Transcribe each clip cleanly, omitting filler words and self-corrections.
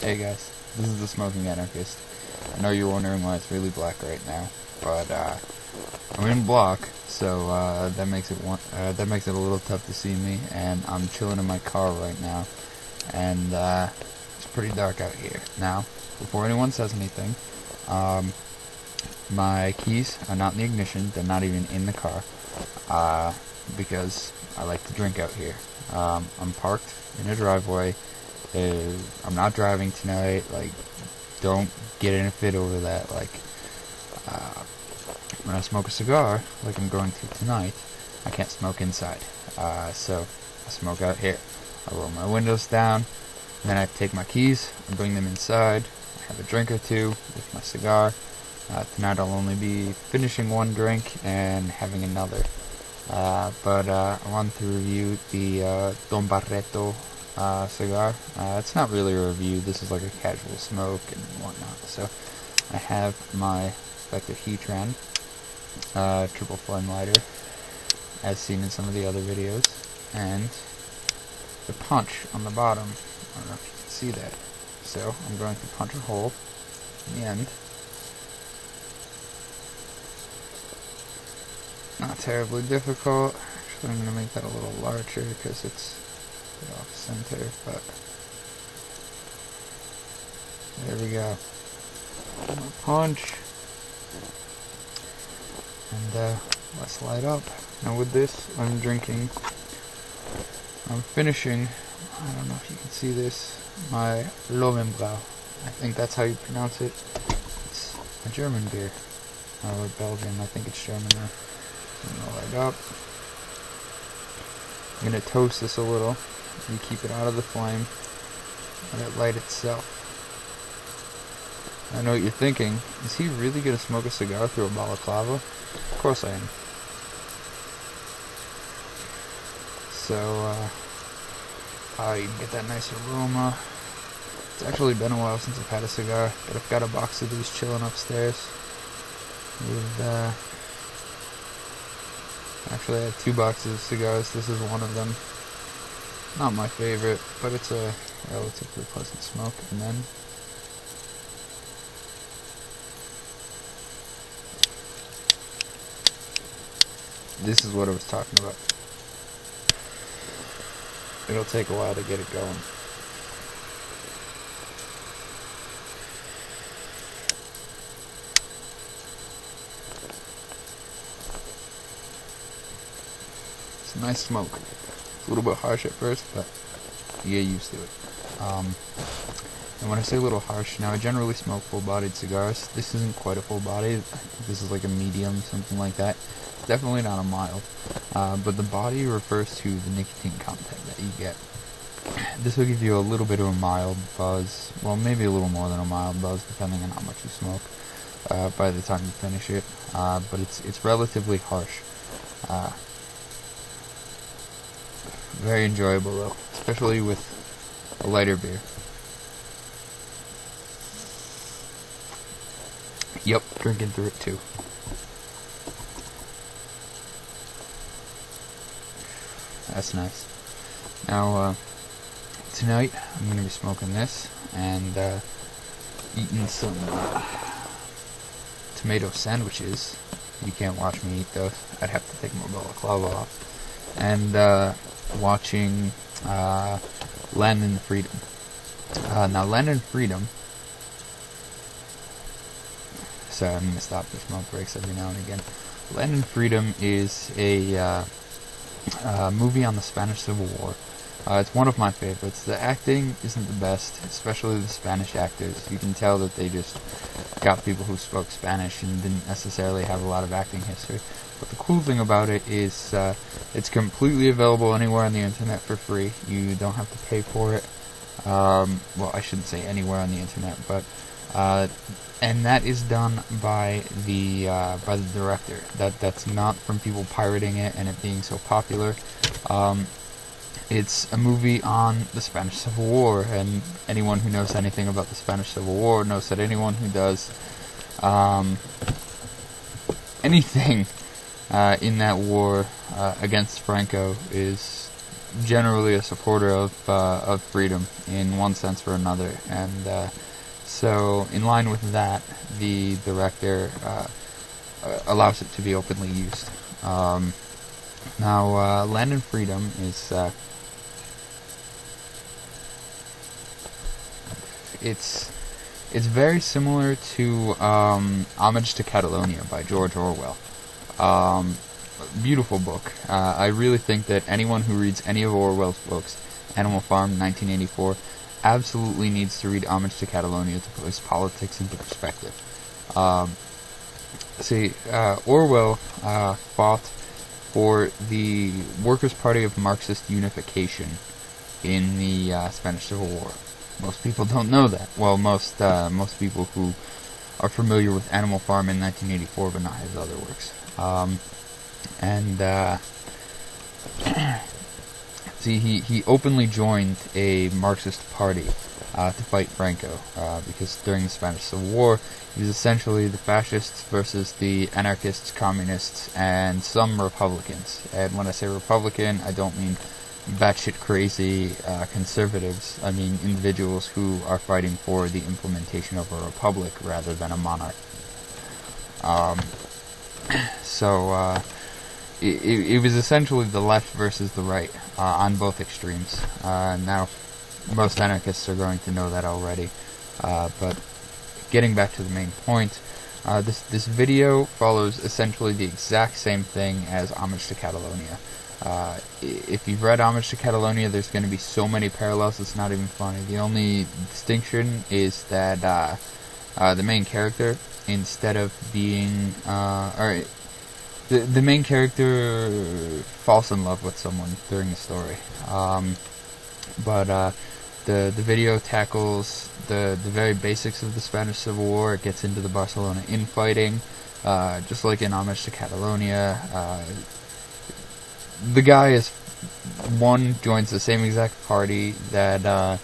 Hey guys, this is the Smoking Anarchist. I know you're wondering why it's really black right now, but I'm in block, so that makes it a little tough to see me. And I'm chilling in my car right now, and it's pretty dark out here. Now, before anyone says anything, my keys are not in the ignition; they're not even in the car, because I like to drink out here. I'm parked in a driveway. I'm not driving tonight. Like, don't get in a fit over that. Like, when I smoke a cigar, like I'm going to tonight, I can't smoke inside. So I smoke out here. I roll my windows down, and then I take my keys and bring them inside. I have a drink or two with my cigar. Tonight I'll only be finishing one drink and having another. But I wanted to review the Don Barreto cigar. It's not really a review, this is like a casual smoke and whatnot. So I have my Spectre Heatran triple flame lighter, as seen in some of the other videos, and the punch on the bottom. I don't know if you can see that. So I'm going to punch a hole in the end. Not terribly difficult. Actually, I'm going to make that a little larger because it's a bit off center, but there we go. Punch. And let's light up. Now with this, I'm finishing, I don't know if you can see this, my Lowenbrau. I think that's how you pronounce it. It's a German beer. Or Belgian, I think it's German now. I'm going to light up. I'm going to toast this a little. You keep it out of the flame. Let it light itself. I know what you're thinking. Is he really going to smoke a cigar through a balaclava? Of course I am. So, you can get that nice aroma. It's actually been a while since I've had a cigar, but I've got a box of these chilling upstairs. With, actually, I have 2 boxes of cigars. This is one of them. Not my favorite, but it's a relatively pleasant smoke. And then this is what I was talking about. It'll take a while to get it going. It's a nice smoke. It's a little bit harsh at first, but you get used to it. And when I say a little harsh, now I generally smoke full-bodied cigars. This isn't quite a full body. This is like a medium, something like that. Definitely not a mild. But the body refers to the nicotine content that you get. This will give you a little bit of a mild buzz. Well, maybe a little more than a mild buzz, depending on how much you smoke by the time you finish it. But it's relatively harsh. Very enjoyable though, especially with a lighter beer. Yep, drinking through it too. That's nice. Now, tonight I'm going to be smoking this and eating some tomato sandwiches. You can't watch me eat those. I'd have to take my balaclava off. And watching Land and Freedom. Now, Land and Freedom. Sorry, I'm going to stop the smoke breaks every now and again. Land and Freedom is a movie on the Spanish Civil War. It's one of my favorites. The acting isn't the best, especially the Spanish actors. You can tell that they just got people who spoke Spanish and didn't necessarily have a lot of acting history. But the cool thing about it is it's completely available anywhere on the internet for free. You don't have to pay for it. Well, I shouldn't say anywhere on the internet, but and that is done by the director. That's not from people pirating it and it being so popular. It's a movie on the Spanish Civil War, and anyone who knows anything about the Spanish Civil War knows that anyone who does anything in that war against Franco is generally a supporter of freedom in one sense or another, and so in line with that, the director allows it to be openly used. Now, Land and Freedom is it's very similar to Homage to Catalonia by George Orwell. Beautiful book. I really think that anyone who reads any of Orwell's books, Animal Farm, 1984, absolutely needs to read Homage to Catalonia to put his politics into perspective. Orwell fought for the Workers' Party of Marxist unification in the Spanish Civil War. Most people don't know that. Well, most people who are familiar with Animal Farm in 1984, but not his other works. He openly joined a Marxist party to fight Franco, because during the Spanish Civil War, he was essentially the fascists versus the anarchists, communists, and some Republicans. And when I say Republican, I don't mean batshit crazy conservatives. I mein individuals who are fighting for the implementation of a republic rather than a monarch. It was essentially the left versus the right on both extremes. Now, most anarchists are going to know that already. But getting back to the main point, this video follows essentially the exact same thing as Homage to Catalonia. If you've read Homage to Catalonia, there's going to be so many parallels, it's not even funny. The only distinction is that the main character, instead of being... the main character falls in love with someone during the story. The video tackles the very basics of the Spanish Civil War. It gets into the Barcelona infighting, just like in Homage to Catalonia. The guy joins the same exact party that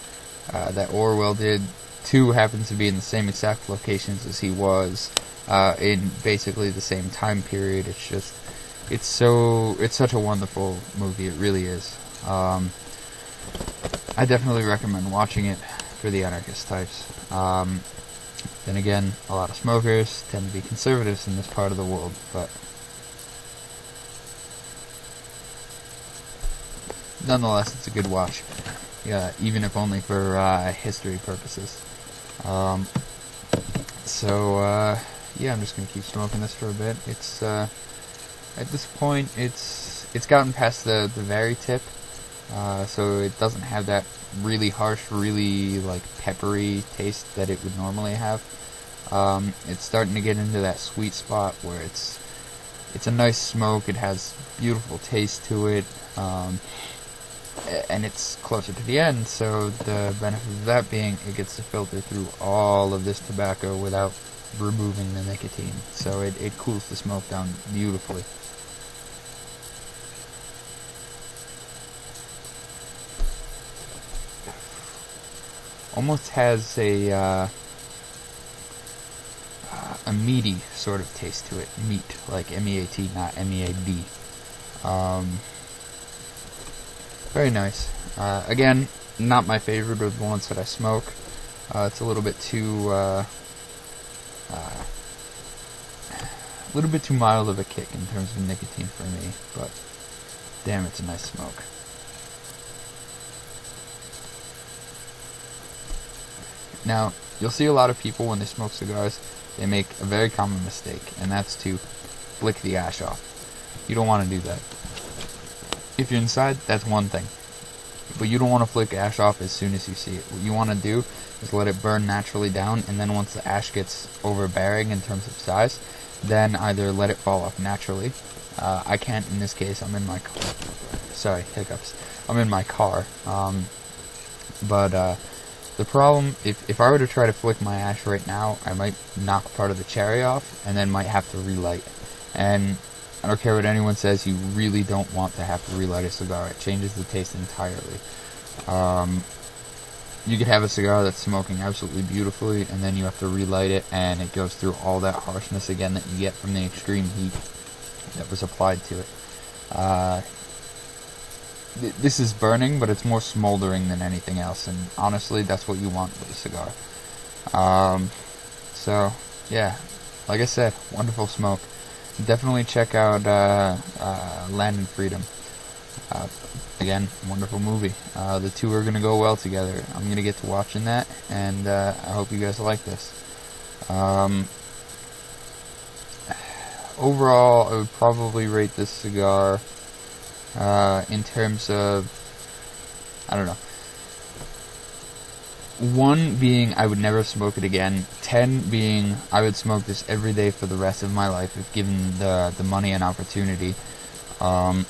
Orwell did. 2 happens to be in the same exact locations as he was, in basically the same time period. It's such a wonderful movie. It really is. I definitely recommend watching it for the anarchist types. Then again, a lot of smokers tend to be conservatives in this part of the world, but nonetheless, it's a good watch. Yeah, even if only for history purposes. Yeah, I'm just gonna keep smoking this for a bit. It's at this point, it's gotten past the very tip, so it doesn't have that really harsh, really like peppery taste that it would normally have. It's starting to get into that sweet spot where it's a nice smoke. It has beautiful taste to it, and it's closer to the end. So the benefit of that being, it gets to filter through all of this tobacco without removing the nicotine. So it cools the smoke down beautifully. Almost has a meaty sort of taste to it. Meat, like M-E-A-T, not M-E-A-D. Very nice. Again, not my favorite of the ones that I smoke. It's a little bit too mild of a kick in terms of nicotine for me, but damn, it's a nice smoke. Now, you'll see a lot of people when they smoke cigars, they make a very common mistake, and that's to flick the ash off. You don't want to do that. If you're inside, that's one thing. But you don't want to flick ash off as soon as you see it. What you want to do is let it burn naturally down, and then once the ash gets overbearing in terms of size, then either let it fall off naturally. I can't in this case, I'm in my car. Sorry, hiccups. I'm in my car. The problem, if I were to try to flick my ash right now, I might knock part of the cherry off, and then might have to relight. And I don't care what anyone says, you really don't want to have to relight a cigar. It changes the taste entirely. You could have a cigar that's smoking absolutely beautifully, and then you have to relight it, and it goes through all that harshness again that you get from the extreme heat that was applied to it. this is burning, but it's more smoldering than anything else, and honestly, that's what you want with a cigar. So, yeah, like I said, wonderful smoke. Definitely check out Land and Freedom. Again, wonderful movie. The two are going to go well together. I'm going to get to watching that, and I hope you guys like this. Overall, I would probably rate this cigar in terms of, I don't know, 1 being I would never smoke it again, 10 being I would smoke this every day for the rest of my life if given the money and opportunity. I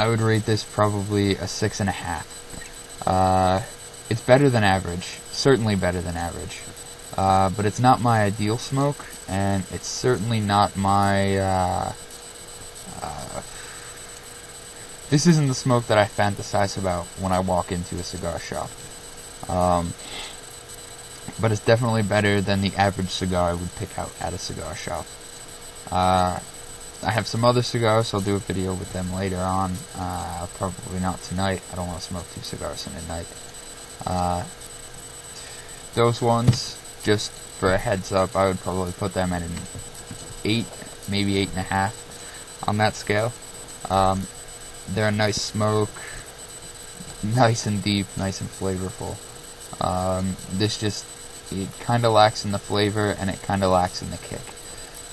would rate this probably a 6.5. It's better than average, certainly better than average, but it's not my ideal smoke, and it's certainly not my this isn't the smoke that I fantasize about when I walk into a cigar shop. But it's definitely better than the average cigar I would pick out at a cigar shop. I have some other cigars, so I'll do a video with them later on. Probably not tonight. I don't want to smoke 2 cigars in a night. Those ones, just for a heads up, I would probably put them at an 8, maybe 8.5 on that scale. They're a nice smoke, nice and deep, nice and flavorful. This just, it kind of lacks in the flavor and it kind of lacks in the kick,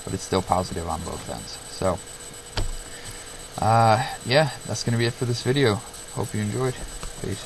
but it's still positive on both ends. So, yeah, that's going to be it for this video. Hope you enjoyed. Peace.